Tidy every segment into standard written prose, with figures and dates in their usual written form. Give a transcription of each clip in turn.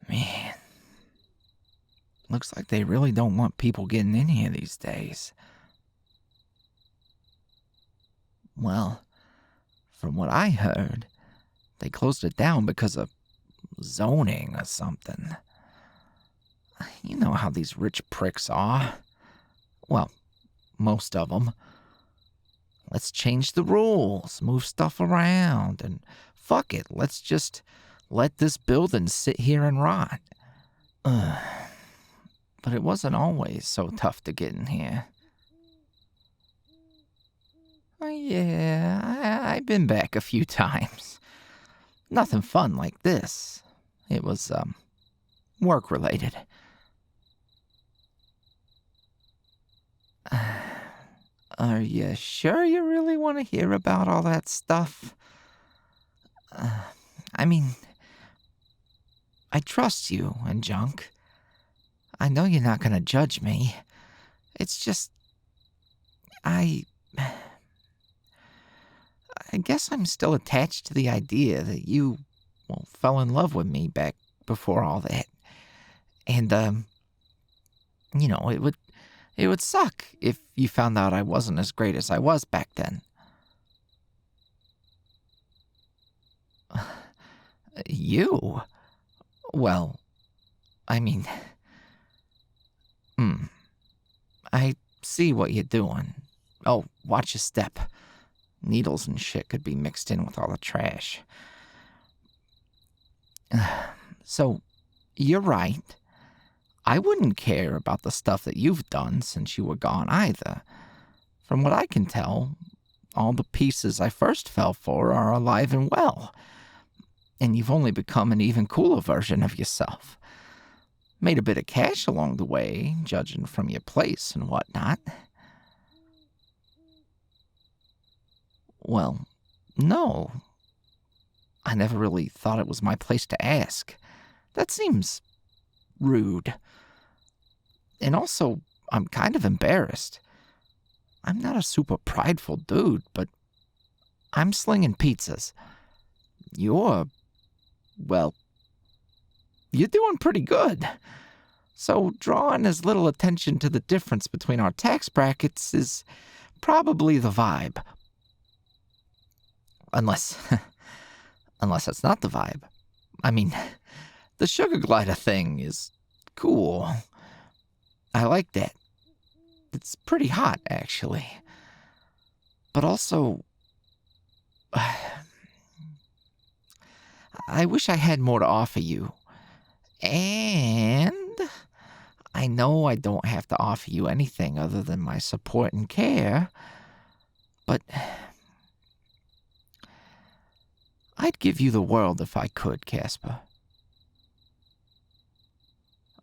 Man, looks like they really don't want people getting in here these days. Well, from what I heard, they closed it down because of zoning or something. You know how these rich pricks are. Well, most of them. Let's change the rules, move stuff around, and fuck it, let's just let this building sit here and rot. But it wasn't always so tough to get in here. Yeah, I've been back a few times. Nothing fun like this. It was, work-related. Are you sure you really want to hear about all that stuff? I mean, I trust you and Junk. I know you're not going to judge me. It's just, I guess I'm still attached to the idea that you, fell in love with me back before all that. And, it would suck if you found out I wasn't as great as I was back then. You? Well, I mean, I see what you're doing. Oh, watch your step. Needles and shit could be mixed in with all the trash. So, you're right. I wouldn't care about the stuff that you've done since you were gone either. From what I can tell, all the pieces I first fell for are alive and well. And you've only become an even cooler version of yourself. Made a bit of cash along the way, judging from your place and whatnot. Well, no. I never really thought it was my place to ask. That seems rude. And also, I'm kind of embarrassed. I'm not a super prideful dude, but I'm slinging pizzas. You're doing pretty good. So drawing as little attention to the difference between our tax brackets is probably the vibe. Unless that's not the vibe. I mean, the sugar glider thing is cool. I like that. It's pretty hot, actually. But also, I wish I had more to offer you. And I know I don't have to offer you anything other than my support and care, but I'd give you the world if I could, Casper.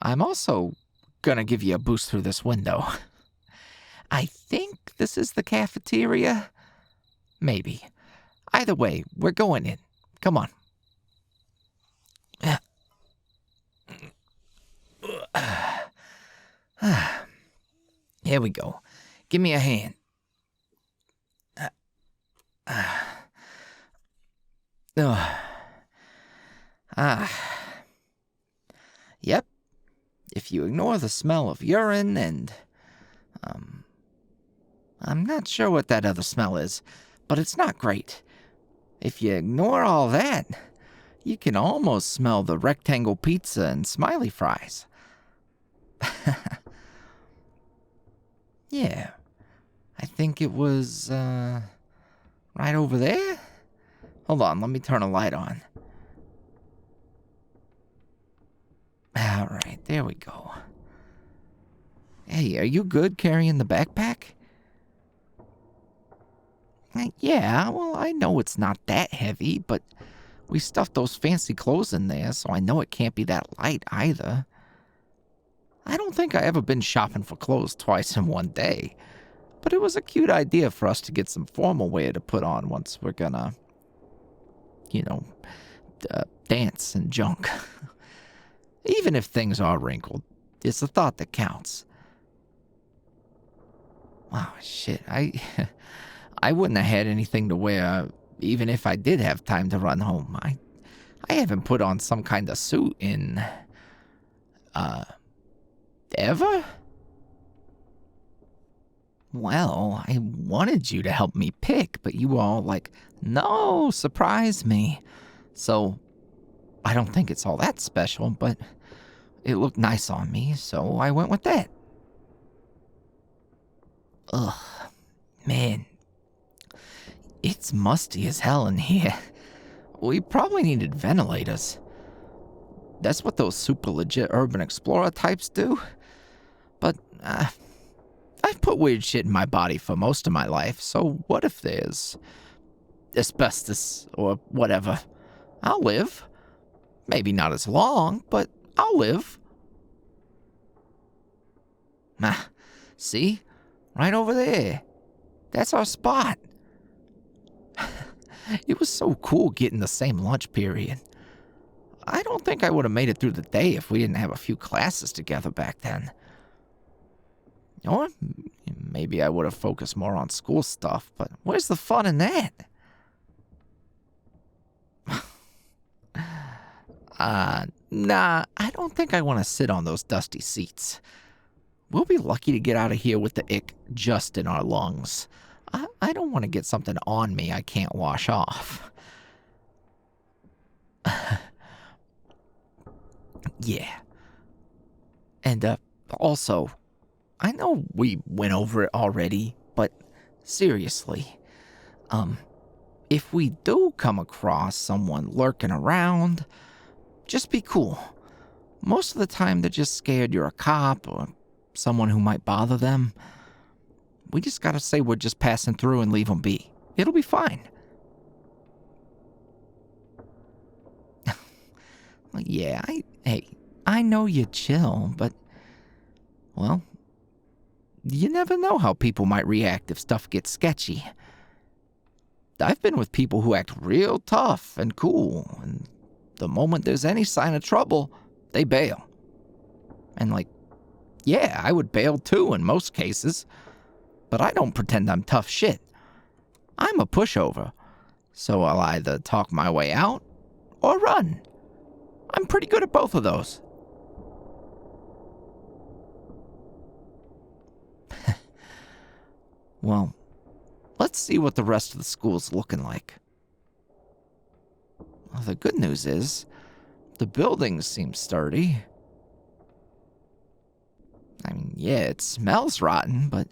I'm also gonna give you a boost through this window. I think this is the cafeteria. Maybe. Either way, we're going in. Come on. Here we go. Give me a hand. Yep. If you ignore the smell of urine and, I'm not sure what that other smell is, but it's not great. If you ignore all that, you can almost smell the rectangle pizza and smiley fries. Yeah, I think it was, right over there? Hold on, let me turn a light on. Alright, there we go. Hey, are you good carrying the backpack? Yeah, well, I know it's not that heavy, but we stuffed those fancy clothes in there, so I know it can't be that light either. I don't think I ever been shopping for clothes twice in one day, but it was a cute idea for us to get some formal wear to put on once we're gonna, dance and junk. Even if things are wrinkled, it's the thought that counts. Wow, shit, I wouldn't have had anything to wear even if I did have time to run home, I haven't put on some kind of suit in, ever? Well, I wanted you to help me pick, but you were all like, no, surprise me. So, I don't think it's all that special, but it looked nice on me, so I went with that. Ugh, man. It's musty as hell in here. We probably needed ventilators. That's what those super legit urban explorer types do. But, I've put weird shit in my body for most of my life, so what if there's asbestos or whatever? I'll live. Maybe not as long, but I'll live. See? Right over there. That's our spot. It was so cool getting the same lunch period. I don't think I would have made it through the day if we didn't have a few classes together back then. Or maybe I would have focused more on school stuff, but where's the fun in that? Nah, I don't think I want to sit on those dusty seats. We'll be lucky to get out of here with the ick just in our lungs. I don't want to get something on me I can't wash off. Yeah. And, also, I know we went over it already, but seriously, if we do come across someone lurking around, just be cool. Most of the time they're just scared you're a cop or someone who might bother them. We just gotta say we're just passing through and leave them be. It'll be fine. Yeah, I know you're chill, but, well, you never know how people might react if stuff gets sketchy. I've been with people who act real tough and cool, and the moment there's any sign of trouble, they bail. And yeah, I would bail too in most cases, but I don't pretend I'm tough shit. I'm a pushover, so I'll either talk my way out or run. I'm pretty good at both of those. Well, let's see what the rest of the school's looking like. Well, the good news is, the buildings seem sturdy. I mean, yeah, it smells rotten, but,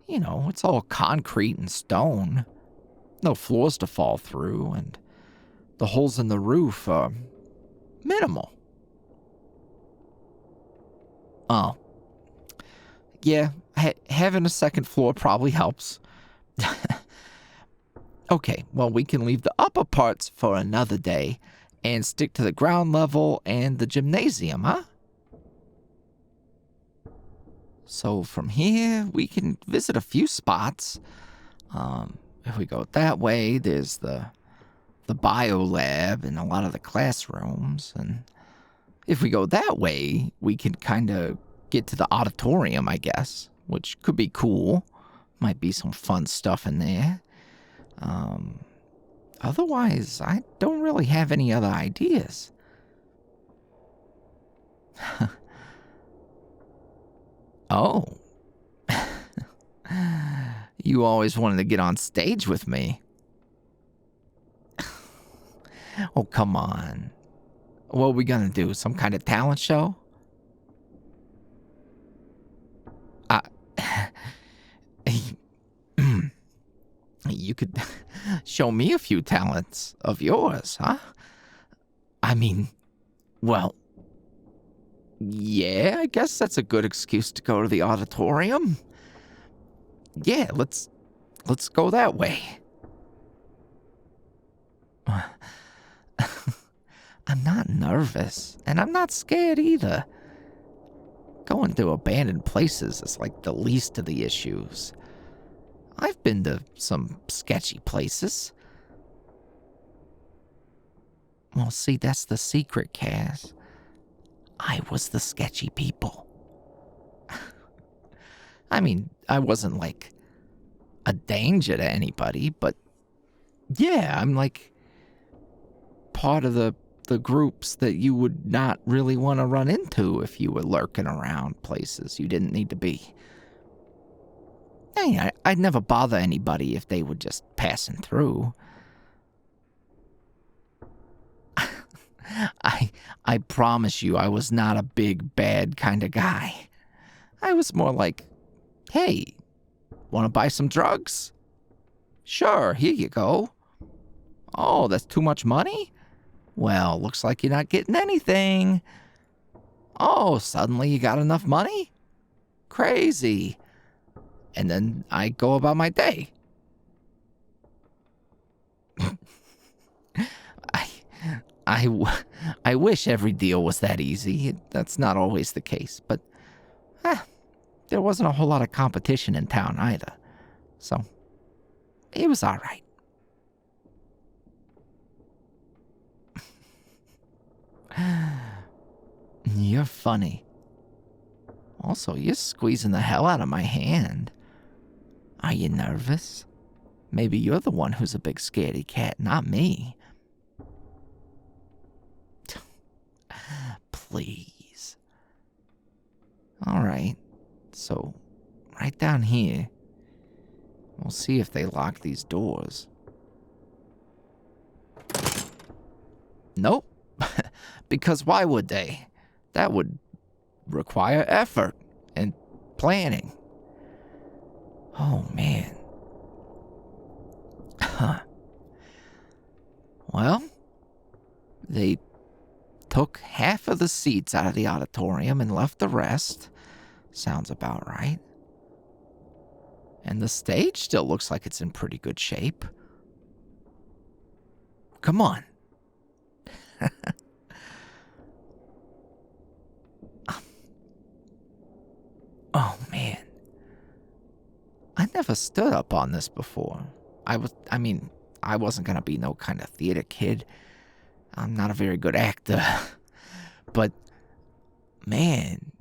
it's all concrete and stone. No floors to fall through, and the holes in the roof are minimal. Oh. Yeah, having a second floor probably helps. Okay, well, we can leave the upper parts for another day and stick to the ground level and the gymnasium, huh? So from here, we can visit a few spots. If we go that way, there's the bio lab and a lot of the classrooms. And if we go that way, we can kind of get to the auditorium, I guess, which could be cool. Might be some fun stuff in there. Otherwise, I don't really have any other ideas. Oh. You always wanted to get on stage with me. Oh, come on. What are we gonna do? Some kind of talent show? You could show me a few talents of yours, huh? I mean, well, yeah, I guess that's a good excuse to go to the auditorium. Yeah, let's go that way. I'm not nervous, and I'm not scared either. Going to abandoned places is like the least of the issues. I've been to some sketchy places. Well, see, that's the secret, Cass. I was the sketchy people. I mean, I wasn't like a danger to anybody, but Yeah, I'm like part of the groups that you would not really want to run into if you were lurking around places you didn't need to be. Hey, I'd never bother anybody if they were just passing through. I promise you I was not a big, bad kind of guy. I was more like, hey, want to buy some drugs? Sure, here you go. Oh, that's too much money? Well, looks like you're not getting anything. Oh, suddenly you got enough money? Crazy. And then I go about my day. I wish every deal was that easy. That's not always the case, but there wasn't a whole lot of competition in town either. So, it was all right. You're funny. Also, you're squeezing the hell out of my hand. Are you nervous? Maybe you're the one who's a big scaredy cat, not me. Please. All right. So, right down here, we'll see if they lock these doors. Nope. Because why would they? That would require effort and planning. Oh, man. Well, they took half of the seats out of the auditorium and left the rest. Sounds about right. And the stage still looks like it's in pretty good shape. Come on. Oh, man. I never stood up on this before. I wasn't gonna be no kind of theater kid. I'm not a very good actor. But, man,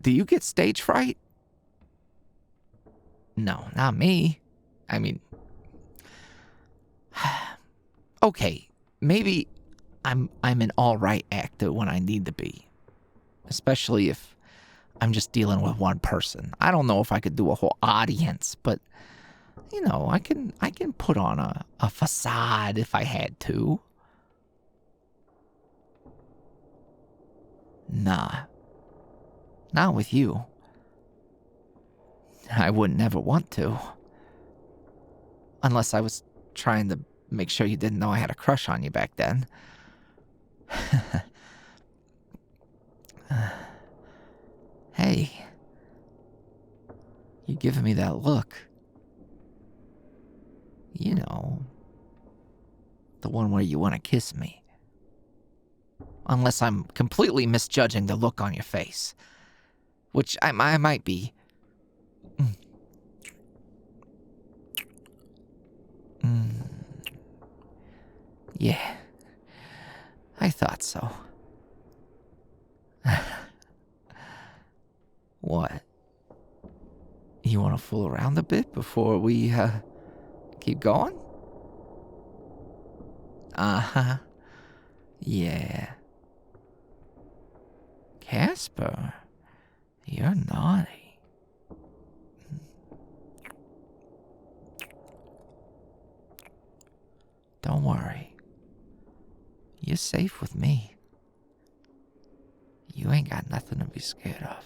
do you get stage fright? No, not me. I mean, okay, maybe I'm an alright actor when I need to be. Especially if I'm just dealing with one person. I don't know if I could do a whole audience, but you know, I can put on a facade if I had to. Nah. Not with you. I wouldn't ever want to. Unless I was trying to make sure you didn't know I had a crush on you back then. Hey. You giving me that look. You know. The one where you want to kiss me. Unless I'm completely misjudging the look on your face. Which I might be. Yeah. I thought so. What? You want to fool around a bit before we, keep going? Uh-huh. Yeah. Casper, you're naughty. Don't worry. You're safe with me. You ain't got nothing to be scared of.